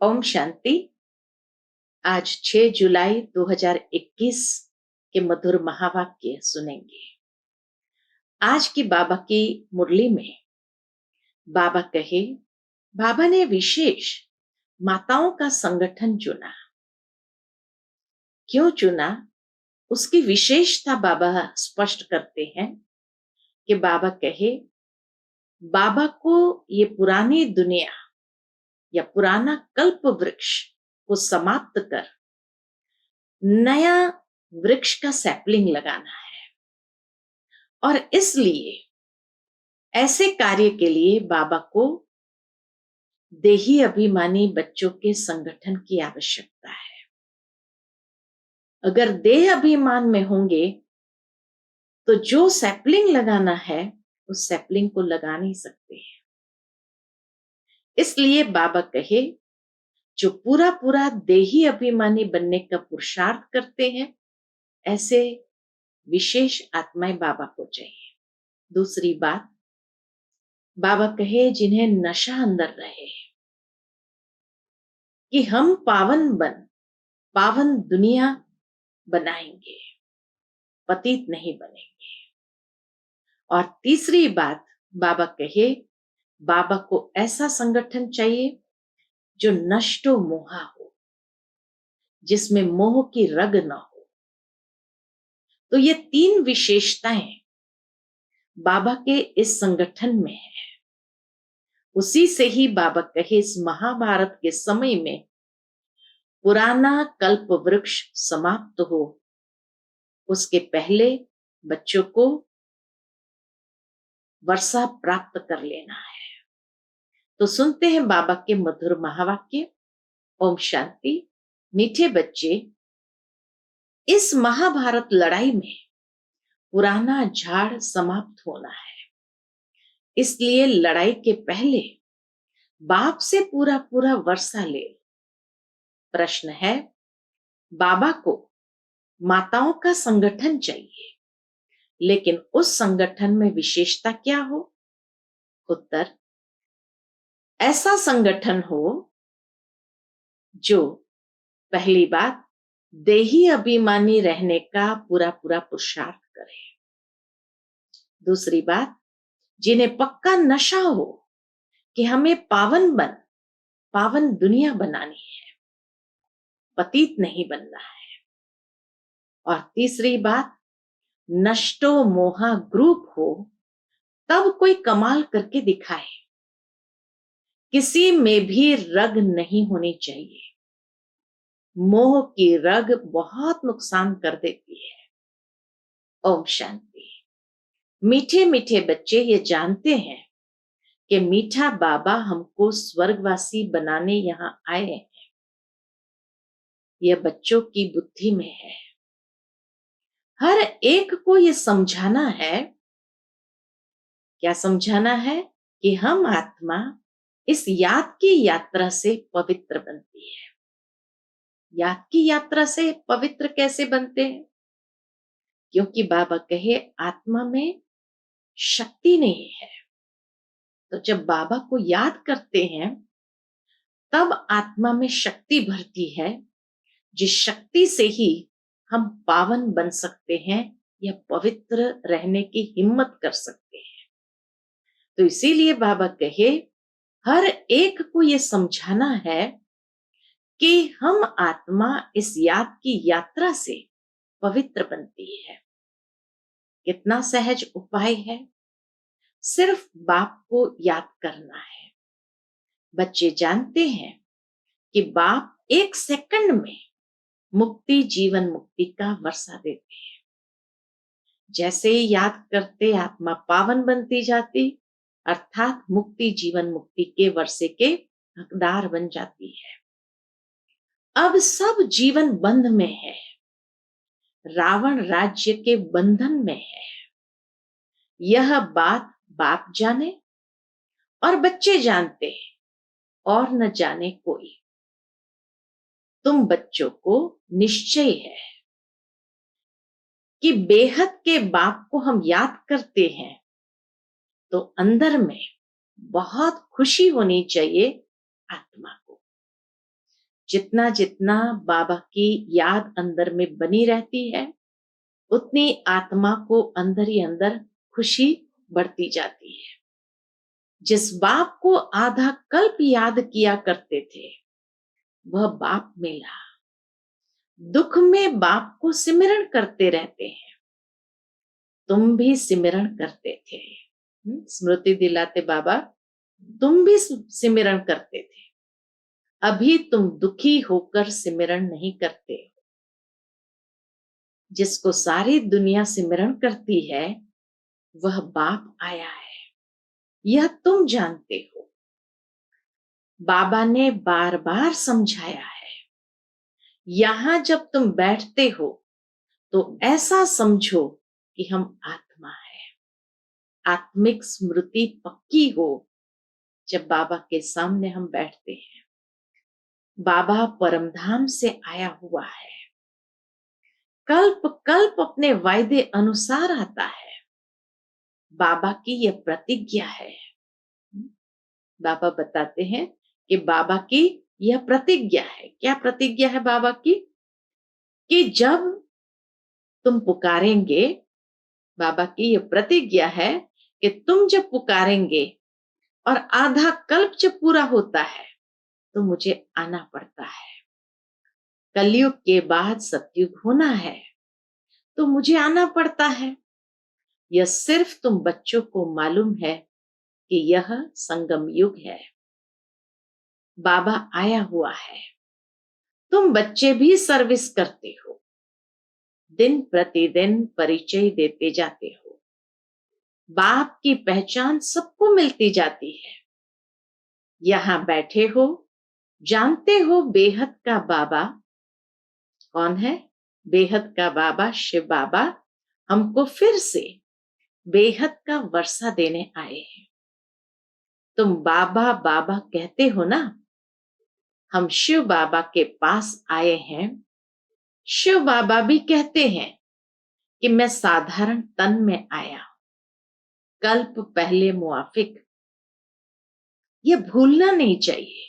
ओम शांति। आज 6 जुलाई 2021 के मधुर महावाक्य सुनेंगे। आज की बाबा की मुरली में बाबा कहे, बाबा ने विशेष माताओं का संगठन चुना। क्यों चुना, उसकी विशेषता बाबा स्पष्ट करते हैं कि बाबा कहे, बाबा को ये पुरानी दुनिया या पुराना कल्प वृक्ष को समाप्त कर नया वृक्ष का सैपलिंग लगाना है। और इसलिए ऐसे कार्य के लिए बाबा को देही अभिमानी बच्चों के संगठन की आवश्यकता है। अगर देह अभिमान में होंगे तो जो सैपलिंग लगाना है उस सैपलिंग को लगा नहीं सकते हैं। इसलिए बाबा कहे, जो पूरा पूरा देही अभिमानी बनने का पुरुषार्थ करते हैं, ऐसे विशेष आत्माएं बाबा को चाहिए। दूसरी बात, बाबा कहे, जिन्हें नशा अंदर रहे कि हम पावन दुनिया बनाएंगे, पतित नहीं बनेंगे। और तीसरी बात, बाबा कहे, बाबा को ऐसा संगठन चाहिए जो नष्टो मोहा हो, जिसमें मोह की रग न हो। तो ये 3 विशेषताएं बाबा के इस संगठन में है। उसी से ही बाबा कहे, इस महाभारत के समय में पुराना कल्प वृक्ष समाप्त हो, उसके पहले बच्चों को वर्षा प्राप्त कर लेना है। तो सुनते हैं बाबा के मधुर महावाक्य। ओम शांति। मीठे बच्चे, इस महाभारत लड़ाई में पुराना झाड़ समाप्त होना है। इसलिए लड़ाई के पहले बाप से पूरा पूरा वर्षा ले। प्रश्न है, बाबा को माताओं का संगठन चाहिए, लेकिन उस संगठन में विशेषता क्या हो? उत्तर, ऐसा संगठन हो जो पहली बात देही अभिमानी रहने का पूरा पूरा पुरुषार्थ करे। दूसरी बात, जिन्हें पक्का नशा हो कि हमें पावन दुनिया बनानी है, पतित नहीं बनना है। और तीसरी बात, नष्टो मोहा ग्रुप हो, तब कोई कमाल करके दिखाए। किसी में भी रग नहीं होनी चाहिए। मोह की रग बहुत नुकसान कर देती है। ओम शांति। मीठे मीठे बच्चे ये जानते हैं कि मीठा बाबा हमको स्वर्गवासी बनाने यहां आए हैं। यह बच्चों की बुद्धि में है। हर एक को यह समझाना है। क्या समझाना है? कि हम आत्मा इस याद की यात्रा से पवित्र बनती है। याद की यात्रा से पवित्र कैसे बनते हैं? क्योंकि बाबा कहे, आत्मा में शक्ति नहीं है। तो जब बाबा को याद करते हैं तब आत्मा में शक्ति भरती है, जिस शक्ति से ही हम पावन बन सकते हैं या पवित्र रहने की हिम्मत कर सकते हैं। तो इसीलिए बाबा कहे, हर एक को यह समझाना है कि हम आत्मा इस याद की यात्रा से पवित्र बनती है। कितना सहज उपाय है, सिर्फ बाप को याद करना है। बच्चे जानते हैं कि बाप 1 सेकंड में मुक्ति, जीवन मुक्ति का वर्षा देते हैं। जैसे ही याद करते आत्मा पावन बनती जाती, अर्थात मुक्ति, जीवन मुक्ति के वर्षे के हकदार बन जाती है। अब सब जीवन बंध में है, रावण राज्य के बंधन में है। यह बात बाप जाने और बच्चे जानते हैं, और न जाने कोई। तुम बच्चों को निश्चय है कि बेहद के बाप को हम याद करते हैं तो अंदर में बहुत खुशी होनी चाहिए आत्मा को। जितना जितना बाबा की याद अंदर में बनी रहती है, उतनी आत्मा को अंदर ही अंदर खुशी बढ़ती जाती है। जिस बाप को आधा कल्प याद किया करते थे, वह बाप मिला। दुख में बाप को सिमरण करते रहते हैं। तुम भी सिमरण करते थे। स्मृति दिलाते बाबा, तुम भी सिमरण करते थे। अभी तुम दुखी होकर सिमरण नहीं करते हो। जिसको सारी दुनिया सिमरण करती है, वह बाप आया है, यह तुम जानते हो। बाबा ने बार बार समझाया है। यहां जब तुम बैठते हो तो ऐसा समझो कि हम आत्मा है। आत्मिक स्मृति पक्की हो जब बाबा के सामने हम बैठते हैं। बाबा परमधाम से आया हुआ है, कल्प कल्प अपने वायदे अनुसार आता है। बाबा की यह प्रतिज्ञा है। बाबा बताते हैं कि बाबा की यह प्रतिज्ञा है। क्या प्रतिज्ञा है बाबा की? कि जब तुम पुकारेंगे, बाबा की यह प्रतिज्ञा है कि तुम जब पुकारेंगे और आधा कल्प जब पूरा होता है तो मुझे आना पड़ता है। कलयुग के बाद सतयुग होना है तो मुझे आना पड़ता है। यह सिर्फ तुम बच्चों को मालूम है कि यह संगम युग है। बाबा आया हुआ है। तुम बच्चे भी सर्विस करते हो, दिन प्रतिदिन परिचय देते जाते हो। बाप की पहचान सबको मिलती जाती है। यहां बैठे हो, जानते हो बेहद का बाबा कौन है? बेहद का बाबा शिव बाबा हमको फिर से बेहद का वर्षा देने आए हैं। तुम बाबा बाबा कहते हो ना, हम शिव बाबा के पास आए हैं। शिव बाबा भी कहते हैं कि मैं साधारण तन में आया हूं, कल्प पहले मुआफिक। ये भूलना नहीं चाहिए।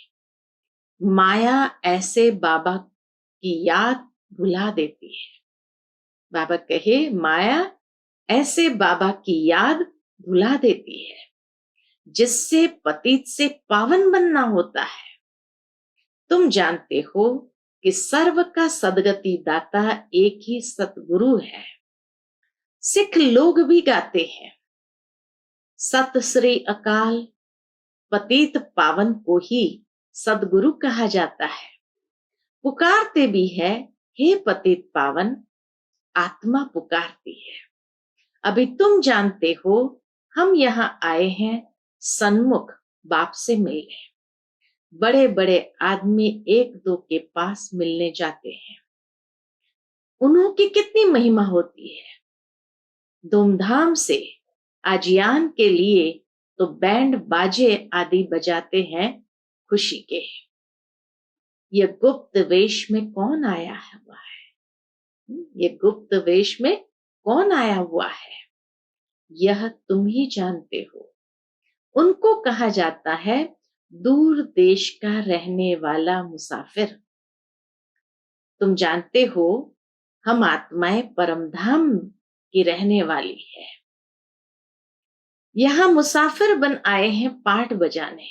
माया ऐसे बाबा की याद भुला देती है। बाबा कहे, माया ऐसे बाबा की याद भुला देती है, जिससे पतित से पावन बनना होता है। तुम जानते हो कि सर्व का सदगति दाता एक ही सतगुरु है। सिख लोग भी गाते हैं, सत श्री अकाल, पतित पावन को ही सदगुरु कहा जाता है। पुकारते भी है, हे पतित पावन, आत्मा पुकारती है। अभी तुम जानते हो, हम यहाँ आए हैं सन्मुख बाप से मिलने। बड़े बड़े आदमी एक दो के पास मिलने जाते हैं, उन्हों की कितनी महिमा होती है। धूमधाम से आजियान के लिए तो बैंड बाजे आदि बजाते हैं खुशी के। यह गुप्त वेश में कौन आया हुआ है? ये गुप्त वेश में कौन आया हुआ है? यह तुम ही जानते हो। उनको कहा जाता है दूर देश का रहने वाला मुसाफिर। तुम जानते हो, हम आत्माएं परमधाम की रहने वाली है। यहां मुसाफिर बन आए हैं पाठ बजाने।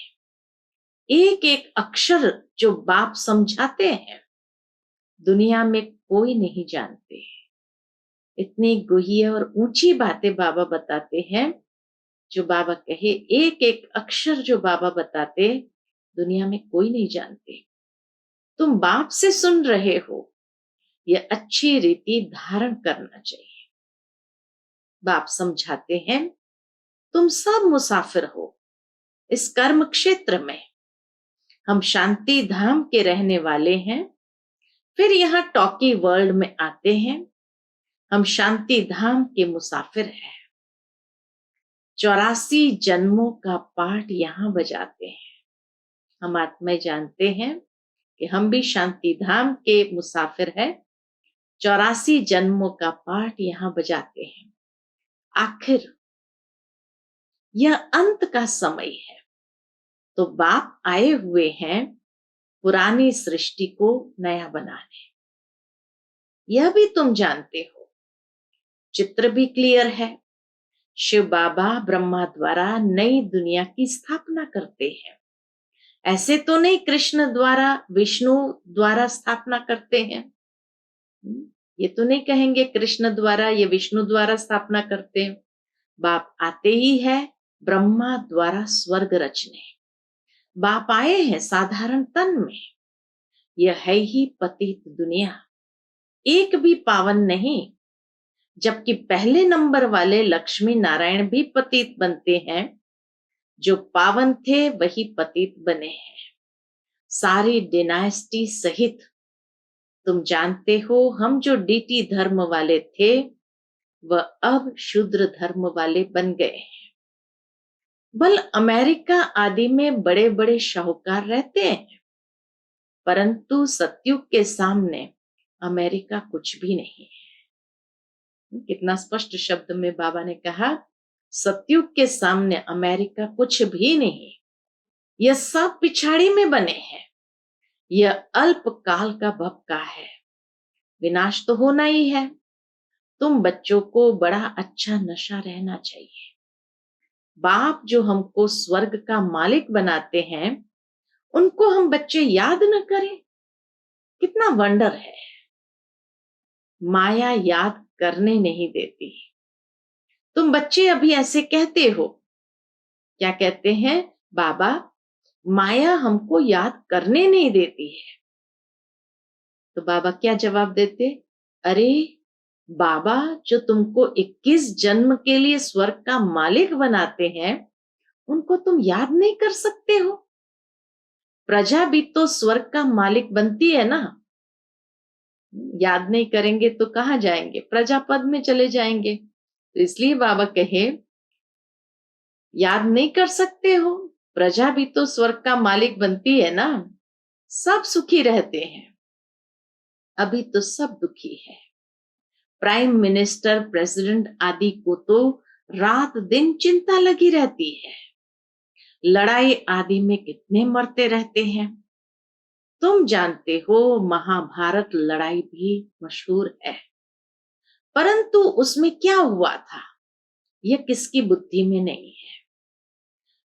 एक एक अक्षर जो बाप समझाते हैं, दुनिया में कोई नहीं जानते। इतनी गुह्य और ऊंची बातें बाबा बताते हैं। जो बाबा कहे, एक एक अक्षर जो बाबा बताते, दुनिया में कोई नहीं जानते। तुम बाप से सुन रहे हो, यह अच्छी रीति धारण करना चाहिए। बाप समझाते हैं, तुम सब मुसाफिर हो इस कर्म क्षेत्र में। हम शांति धाम के रहने वाले हैं, फिर यहाँ टॉकी वर्ल्ड में आते हैं। हम शांति धाम के मुसाफिर हैं। 84 जन्मों का पाठ यहाँ बजाते हैं। हम आत्मा जानते हैं कि हम भी शांति धाम के मुसाफिर हैं। 84 जन्मों का पाठ यहाँ बजाते हैं। आखिर यह अंत का समय है, तो बाप आए हुए हैं पुरानी सृष्टि को नया बनाने। यह भी तुम जानते हो, चित्र भी क्लियर है, शिव बाबा ब्रह्मा द्वारा नई दुनिया की स्थापना करते हैं। ऐसे तो नहीं कृष्ण द्वारा, विष्णु द्वारा स्थापना करते हैं। ये तो नहीं कहेंगे कृष्ण द्वारा या विष्णु द्वारा स्थापना करते हैं। बाप आते ही है ब्रह्मा द्वारा स्वर्ग रचने। बाप आए हैं साधारण तन में। यह है ही पतित दुनिया, एक भी पावन नहीं। जबकि पहले नंबर वाले लक्ष्मी नारायण भी पतित बनते हैं। जो पावन थे वही पतित बने हैं, सारी डिनास्टी सहित। तुम जानते हो, हम जो डीटी धर्म वाले थे वह अब शूद्र धर्म वाले बन गए हैं। भल अमेरिका आदि में बड़े बड़े शाहूकार रहते हैं, परंतु सतयुग के सामने अमेरिका कुछ भी नहीं है। कितना स्पष्ट शब्द में बाबा ने कहा, सतयुग के सामने अमेरिका कुछ भी नहीं। यह सब पिछाड़ी में बने हैं। यह अल्प काल का भपका है, विनाश तो होना ही है। तुम बच्चों को बड़ा अच्छा नशा रहना चाहिए। बाप जो हमको स्वर्ग का मालिक बनाते हैं, उनको हम बच्चे याद न करें, कितना वंडर है। माया याद करने नहीं देती। तुम बच्चे अभी ऐसे कहते हो, क्या कहते हैं, बाबा माया हमको याद करने नहीं देती है। तो बाबा क्या जवाब देते, अरे बाबा जो तुमको 21 जन्म के लिए स्वर्ग का मालिक बनाते हैं, उनको तुम याद नहीं कर सकते हो। प्रजा भी तो स्वर्ग का मालिक बनती है ना। याद नहीं करेंगे तो कहां जाएंगे, प्रजा पद में चले जाएंगे। तो इसलिए बाबा कहे, याद नहीं कर सकते हो, प्रजा भी तो स्वर्ग का मालिक बनती है ना। सब सुखी रहते हैं, अभी तो सब दुखी है। प्राइम मिनिस्टर, प्रेसिडेंट आदि को तो रात दिन चिंता लगी रहती है। लड़ाई आदि में कितने मरते रहते हैं। तुम जानते हो महाभारत लड़ाई भी मशहूर है, परंतु उसमें क्या हुआ था यह किसकी बुद्धि में नहीं है।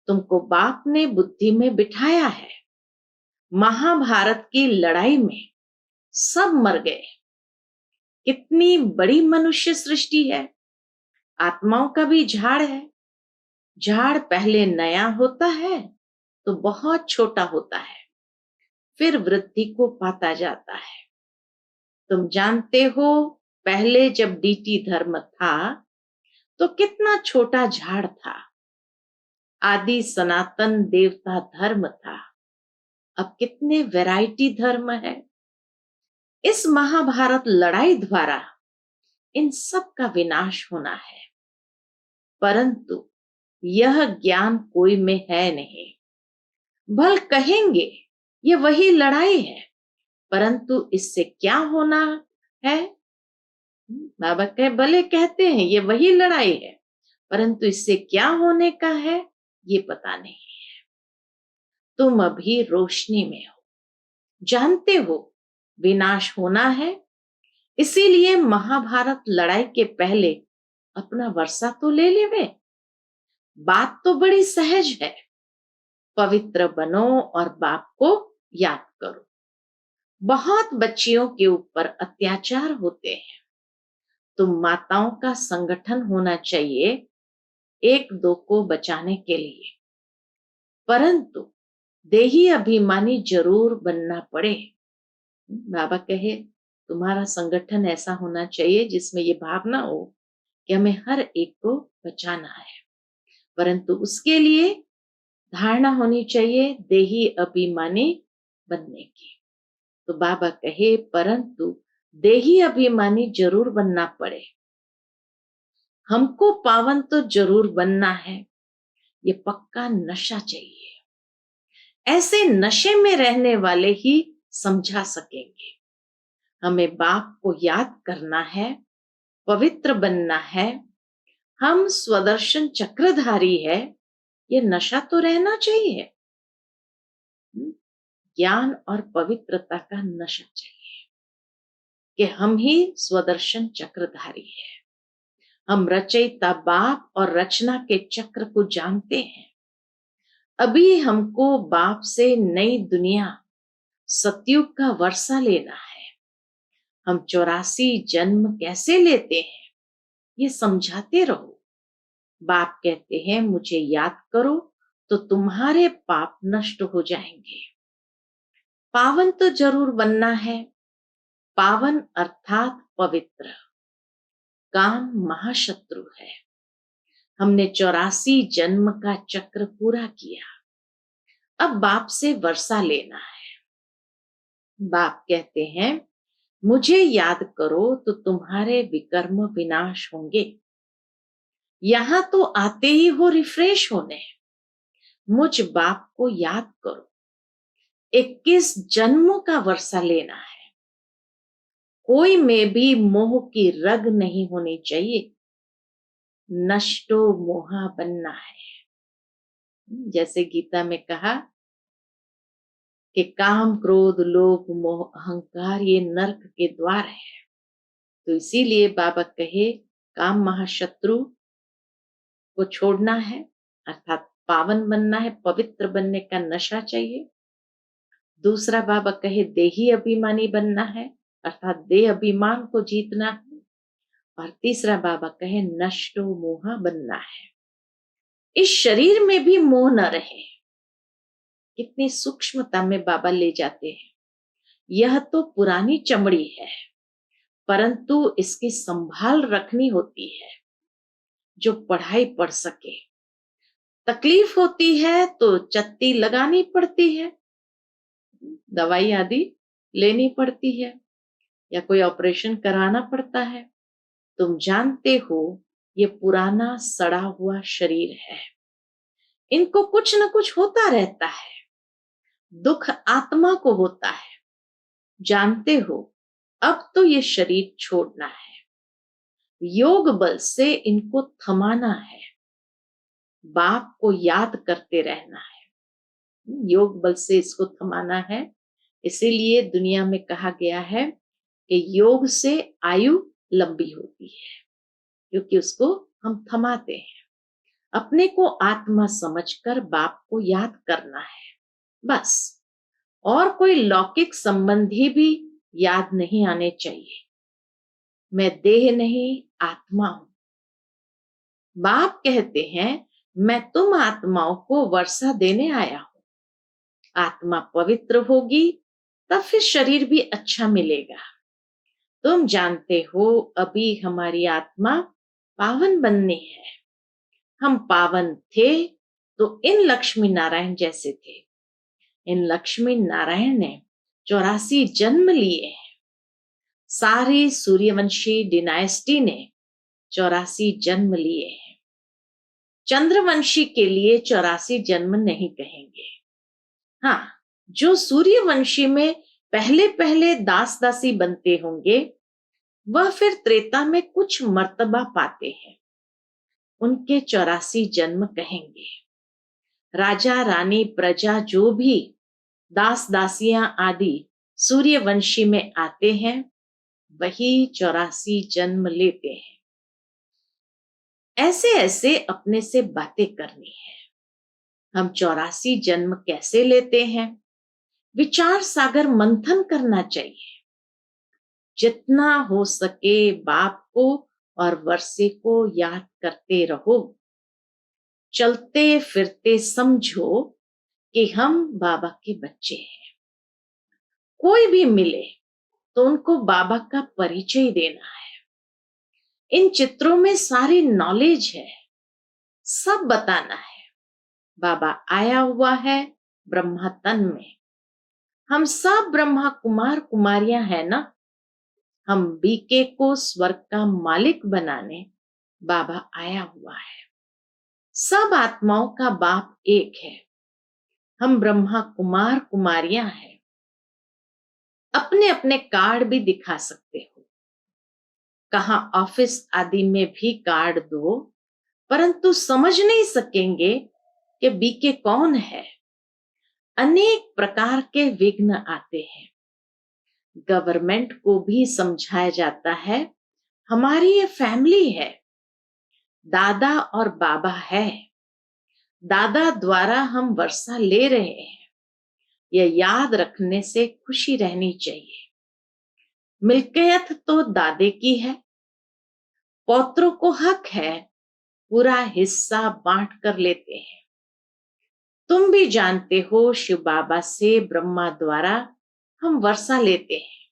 तुमको बाप ने बुद्धि में बिठाया है। महाभारत की लड़ाई में सब मर गए। कितनी बड़ी मनुष्य सृष्टि है। आत्माओं का भी झाड़ है। झाड़ पहले नया होता है तो बहुत छोटा होता है, फिर वृद्धि को पाता जाता है। तुम जानते हो, पहले जब डीटी धर्म था तो कितना छोटा झाड़ था। आदि सनातन देवता धर्म था। अब कितने वैरायटी धर्म है। इस महाभारत लड़ाई द्वारा इन सब का विनाश होना है, परंतु यह ज्ञान कोई में है नहीं। भल कहेंगे ये वही लड़ाई है, परंतु इससे क्या होना है। बाबा कहे, भले कहते हैं ये वही लड़ाई है, परंतु इससे क्या होने का है ये पता नहीं है। तुम अभी रोशनी में हो, जानते हो विनाश होना है। इसीलिए महाभारत लड़ाई के पहले अपना वर्षा तो ले लेवे। बात तो बड़ी सहज है, पवित्र बनो और बाप को याद करो। बहुत बच्चियों के ऊपर अत्याचार होते हैं। तुम माताओं का संगठन होना चाहिए एक दो को बचाने के लिए, परंतु देही अभिमानी जरूर बनना पड़े। बाबा कहे, तुम्हारा संगठन ऐसा होना चाहिए जिसमें ये भावना हो कि हमें हर एक को बचाना है, परंतु उसके लिए धारणा होनी चाहिए देही अभिमानी बनने की। तो बाबा कहे, परंतु देही अभिमानी जरूर बनना पड़े। हमको पावन तो जरूर बनना है, ये पक्का नशा चाहिए। ऐसे नशे में रहने वाले ही समझा सकेंगे। हमें बाप को याद करना है, पवित्र बनना है। हम स्वदर्शन चक्रधारी है, ये नशा तो रहना चाहिए। ज्ञान और पवित्रता का नशा चाहिए कि हम ही स्वदर्शन चक्रधारी है। हम रचयिता बाप और रचना के चक्र को जानते हैं। अभी हमको बाप से नई दुनिया सतयुग का वर्षा लेना है। हम 84 जन्म कैसे लेते हैं ये समझाते रहो। बाप कहते हैं मुझे याद करो तो तुम्हारे पाप नष्ट हो जाएंगे। पावन तो जरूर बनना है। पावन अर्थात पवित्र। काम महाशत्रु है। हमने 84 जन्म का चक्र पूरा किया। अब बाप से वर्षा लेना है। बाप कहते हैं मुझे याद करो तो तुम्हारे विकर्म विनाश होंगे। यहां तो आते ही हो रिफ्रेश होने। मुझ बाप को याद करो। 21 जन्मों का वर्षा लेना है। कोई में भी मोह की रग नहीं होनी चाहिए। नष्टो मोहा बनना है। जैसे गीता में कहा कि काम क्रोध लोभ मोह अहंकार ये नरक के द्वार है। तो इसीलिए बाबा कहे काम महाशत्रु को छोड़ना है, अर्थात पावन बनना है। पवित्र बनने का नशा चाहिए। दूसरा बाबा कहे देही अभिमानी बनना है, अर्थात देह अभिमान को जीतना है। और तीसरा बाबा कहे नष्टो मोहा बनना है। इस शरीर में भी मोह न रहे। कितनी सूक्ष्मता में बाबा ले जाते हैं। यह तो पुरानी चमड़ी है, परंतु इसकी संभाल रखनी होती है। जो पढ़ाई पढ़ सके। तकलीफ होती है तो चत्ती लगानी पड़ती है, दवाई आदि लेनी पड़ती है, या कोई ऑपरेशन कराना पड़ता है। तुम जानते हो ये पुराना सड़ा हुआ शरीर है। इनको कुछ न कुछ होता रहता है। दुख आत्मा को होता है। जानते हो अब तो ये शरीर छोड़ना है। योग बल से इनको थमाना है। बाप को याद करते रहना है। योग बल से इसको थमाना है। इसीलिए दुनिया में कहा गया है कि योग से आयु लंबी होती है, क्योंकि उसको हम थमाते हैं। अपने को आत्मा समझकर बाप को याद करना है, बस। और कोई लौकिक संबंधी भी याद नहीं आने चाहिए। मैं देह नहीं आत्मा हूं। बाप कहते हैं मैं तुम आत्माओं को वर्षा देने आया हूं। आत्मा पवित्र होगी तब फिर शरीर भी अच्छा मिलेगा। तुम जानते हो अभी हमारी आत्मा पावन बननी है। हम पावन थे तो इन लक्ष्मी नारायण जैसे थे। इन लक्ष्मी नारायण ने 84 जन्म लिए हैं। सारी सूर्यवंशी डिनाइस्टी ने 84 जन्म लिए हैं। चंद्रवंशी के लिए 84 जन्म नहीं कहेंगे। हाँ, जो सूर्यवंशी में पहले पहले दास दासी बनते होंगे वह फिर त्रेता में कुछ मर्तबा पाते हैं। उनके 84 जन्म कहेंगे। राजा रानी प्रजा जो भी दास दासियां आदि सूर्यवंशी में आते हैं वही 84 जन्म लेते हैं। ऐसे ऐसे अपने से बातें करनी है। हम 84 जन्म कैसे लेते हैं? विचार सागर मंथन करना चाहिए। जितना हो सके बाप को और वर्षे को याद करते रहो। चलते फिरते समझो कि हम बाबा के बच्चे हैं। कोई भी मिले तो उनको बाबा का परिचय देना है। इन चित्रों में सारी नॉलेज है, सब बताना है। बाबा आया हुआ है ब्रह्मा तन में। हम सब ब्रह्मा कुमार कुमारियां हैं ना। हम बीके को स्वर्ग का मालिक बनाने बाबा आया हुआ है। सब आत्माओं का बाप एक है। हम ब्रह्मा कुमार कुमारियां हैं। अपने अपने कार्ड भी दिखा सकते हो। कहां ऑफिस आदि में भी कार्ड दो, परंतु समझ नहीं सकेंगे कि बीके कौन है। अनेक प्रकार के विघ्न आते हैं। गवर्नमेंट को भी समझाया जाता है, हमारी ये फैमिली है, दादा और बाबा है, दादा द्वारा हम वर्षा ले रहे हैं, यह याद रखने से खुशी रहनी चाहिए। मिल्कियत तो दादे की है, पौत्रों को हक है, पूरा हिस्सा बांट कर लेते हैं। तुम भी जानते हो, शिव बाबा से ब्रह्मा द्वारा हम वर्षा लेते हैं,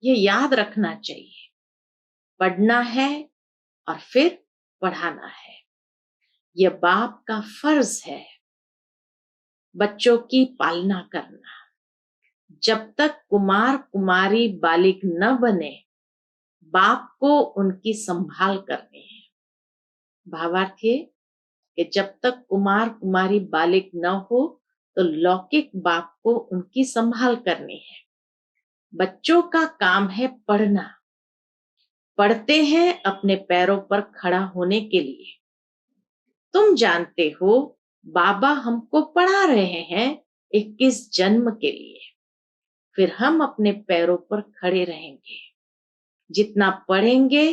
ये याद रखना चाहिए। पढ़ना है और फिर पढ़ाना है, यह बाप का फर्ज है। बच्चों की पालना करना, जब तक कुमार कुमारी बालिग न बने, बाप को उनकी संभाल करनी है। भावार्थ ये कि जब तक कुमार कुमारी बालिग न हो तो लौकिक बाप को उनकी संभाल करनी है। बच्चों का काम है पढ़ना, पढ़ते हैं अपने पैरों पर खड़ा होने के लिए। तुम जानते हो, बाबा हमको पढ़ा रहे हैं 21 जन्म के लिए, फिर हम अपने पैरों पर खड़े रहेंगे। जितना पढ़ेंगे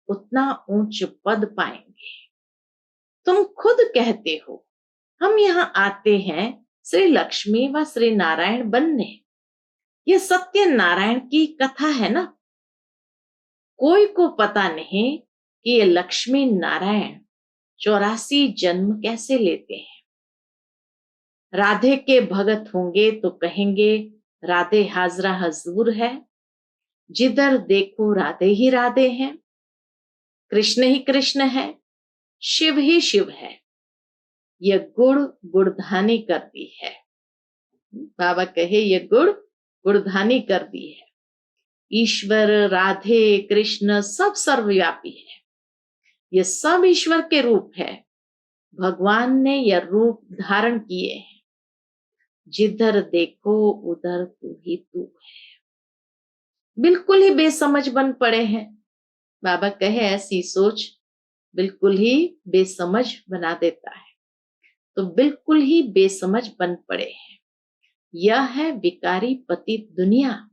उतना ऊंच पद पाएंगे। तुम खुद कहते हो, हम यहाँ आते हैं श्री लक्ष्मी व श्री नारायण बनने। ये सत्य नारायण की कथा है ना। कोई को पता नहीं कि ये लक्ष्मी नारायण 84 जन्म कैसे लेते हैं। राधे के भगत होंगे तो कहेंगे राधे हाजरा हजूर है, जिधर देखो राधे ही राधे हैं, कृष्ण ही कृष्ण है, शिव ही शिव है। यह गुड़ गुड़धानी करती है। बाबा कहे ये गुड़ गुड़धानी कर दी है। ईश्वर, राधे, कृष्ण सब सर्वव्यापी है। ये सब ईश्वर के रूप है। भगवान ने यह रूप धारण किए हैं। जिधर देखो उधर तू ही तू है। बिल्कुल ही बेसमझ बन पड़े हैं। बाबा कहे ऐसी सोच बिल्कुल ही बेसमझ बना देता है। तो बिल्कुल ही बेसमझ बन पड़े हैं। यह है विकारी पतित दुनिया।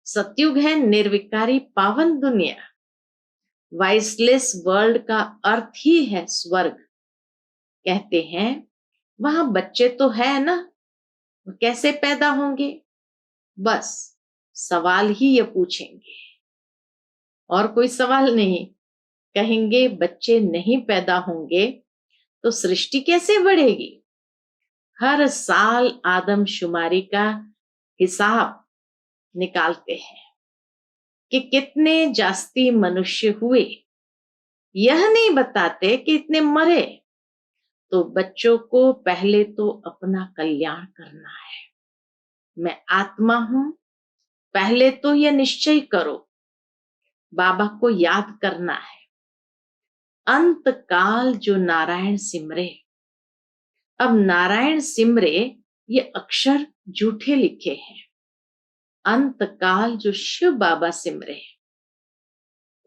सतयुग है निर्विकारी पावन दुनिया। वाइसलेस वर्ल्ड का अर्थ ही है स्वर्ग। कहते हैं वहां बच्चे तो है ना, वो कैसे पैदा होंगे? बस सवाल ही ये पूछेंगे और कोई सवाल नहीं। कहेंगे बच्चे नहीं पैदा होंगे तो सृष्टि कैसे बढ़ेगी? हर साल आदमशुमारी का हिसाब निकालते हैं कि कितने जास्ती मनुष्य हुए। यह नहीं बताते कि इतने मरे। तो बच्चों को पहले तो अपना कल्याण करना है। मैं आत्मा हूं, पहले तो यह निश्चय करो। बाबा को याद करना है। अंत काल जो नारायण सिमरे। अब नारायण सिमरे ये अक्षर झूठे लिखे हैं। अंत काल जो शिव बाबा सिमरे,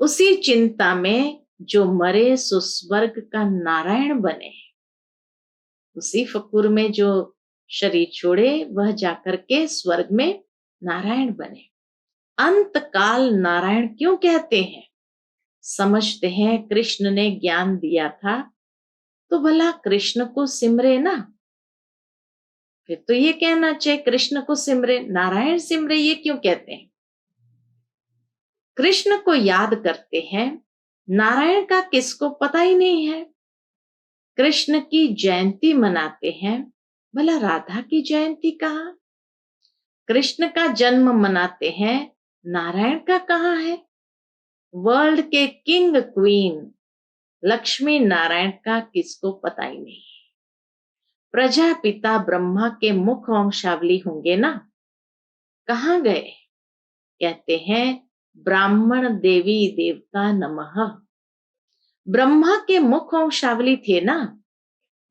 उसी चिंता में जो मरे सो स्वर्ग का नारायण बने। उसी फकुर में जो शरीर छोड़े वह जाकर के स्वर्ग में नारायण बने। अंत काल नारायण क्यों कहते हैं? समझते हैं कृष्ण ने ज्ञान दिया था तो भला कृष्ण को सिमरे ना। फिर तो ये कहना चाहिए कृष्ण को सिमरे, नारायण सिमरे ये क्यों कहते हैं? कृष्ण को याद करते हैं, नारायण का किसको पता ही नहीं है। कृष्ण की जयंती मनाते हैं, भला राधा की जयंती कहाँ? कृष्ण का जन्म मनाते हैं, नारायण का कहाँ है? वर्ल्ड के किंग क्वीन लक्ष्मी नारायण का किसको पता ही नहीं। प्रजापिता ब्रह्मा के मुख वंशावली होंगे ना, कहाँ गए? कहते हैं ब्राह्मण देवी देवता नमः। ब्रह्मा के मुख वंशावली थे ना।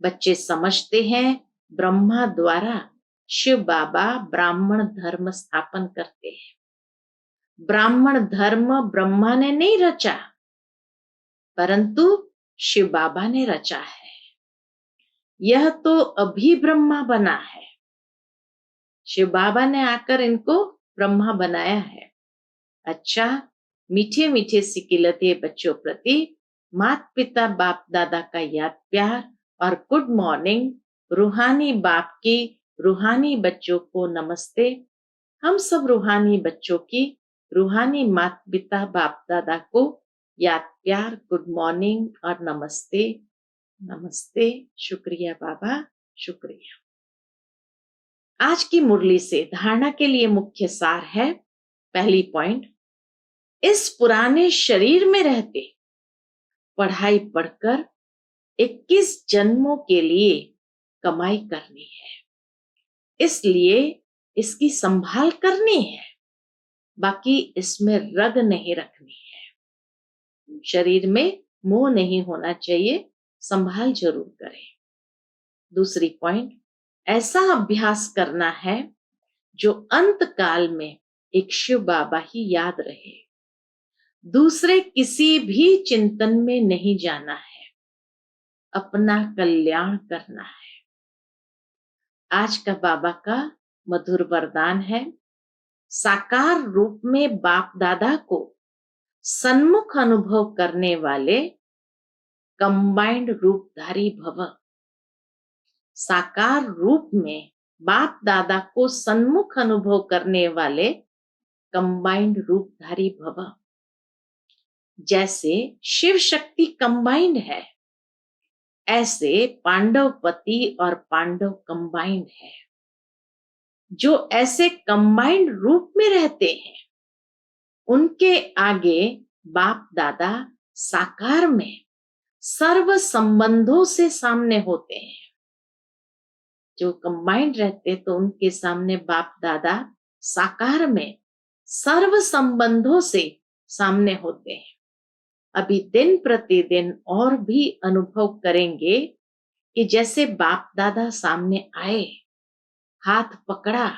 बच्चे समझते हैं ब्रह्मा द्वारा शिव बाबा ब्राह्मण धर्म स्थापन करते हैं। ब्राह्मण धर्म ब्रह्मा ने नहीं रचा, परंतु शिव बाबा ने रचा है। यह तो अभी ब्रह्मा बना है। शिव बाबा ने आकर इनको ब्रह्मा बनाया है। अच्छा, मीठे मीठे सिकिलते बच्चों प्रति माता पिता बाप दादा का याद प्यार और गुड मॉर्निंग। रूहानी बाप की रूहानी बच्चों को नमस्ते। हम सब रूहानी बच्चों की रूहानी माता पिता बाप दादा को याद प्यार, गुड मॉर्निंग और नमस्ते। नमस्ते। शुक्रिया बाबा, शुक्रिया। आज की मुरली से धारणा के लिए मुख्य सार है। पहली पॉइंट, इस पुराने शरीर में रहते पढ़ाई पढ़कर 21 जन्मों के लिए कमाई करनी है, इसलिए इसकी संभाल करनी है, बाकी इसमें रग नहीं रखनी है। शरीर में मोह नहीं होना चाहिए, संभाल जरूर करें। दूसरी पॉइंट, ऐसा अभ्यास करना है जो अंत काल में एक शिव बाबा ही याद रहे। दूसरे किसी भी चिंतन में नहीं जाना है, अपना कल्याण करना है। आज का बाबा का मधुर वरदान है, साकार रूप में बाप दादा को सन्मुख अनुभव करने वाले कंबाइंड रूपधारी भव। साकार रूप में बाप दादा को सन्मुख अनुभव करने वाले कंबाइंड रूपधारी भव। जैसे शिव शक्ति कंबाइंड है, ऐसे पांडवपति और पांडव कंबाइंड है। जो ऐसे कंबाइंड रूप में रहते हैं, उनके आगे बाप दादा साकार में सर्व संबंधों से सामने होते हैं। जो कंबाइंड रहते तो उनके सामने बाप दादा साकार में सर्व संबंधों से सामने होते हैं। अभी दिन प्रतिदिन और भी अनुभव करेंगे कि जैसे बाप दादा सामने आए, हाथ पकड़ा,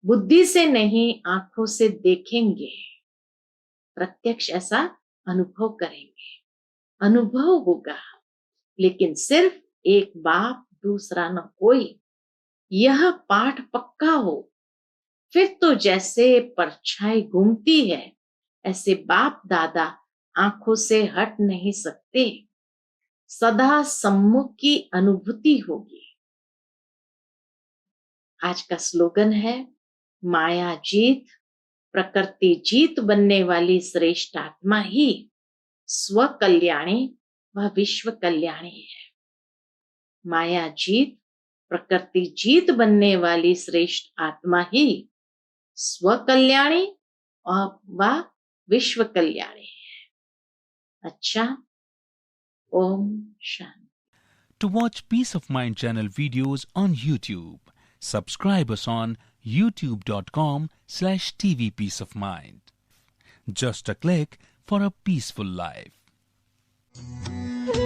बुद्धि से नहीं आंखों से देखेंगे, प्रत्यक्ष ऐसा अनुभव करेंगे। अनुभव होगा, लेकिन सिर्फ एक बाप दूसरा न कोई। यह पाठ पक्का हो, फिर तो जैसे परछाई घूमती है, ऐसे बाप दादा आंखों से हट नहीं सकते। सदा सम्मुख की अनुभूति होगी। आज का स्लोगन है, माया जीत, प्रकृति जीत बनने वाली श्रेष्ठ आत्मा ही स्व कल्याणी व विश्व कल्याणी है। माया जीत, प्रकृति जीत बनने वाली श्रेष्ठ आत्मा ही स्व कल्याणी और व विश्व कल्याणी है। अच्छा, Om Shanti. To watch Peace of Mind channel videos on YouTube, subscribe us on youtube.com/TV Peace of Mind. Just a click for a peaceful life.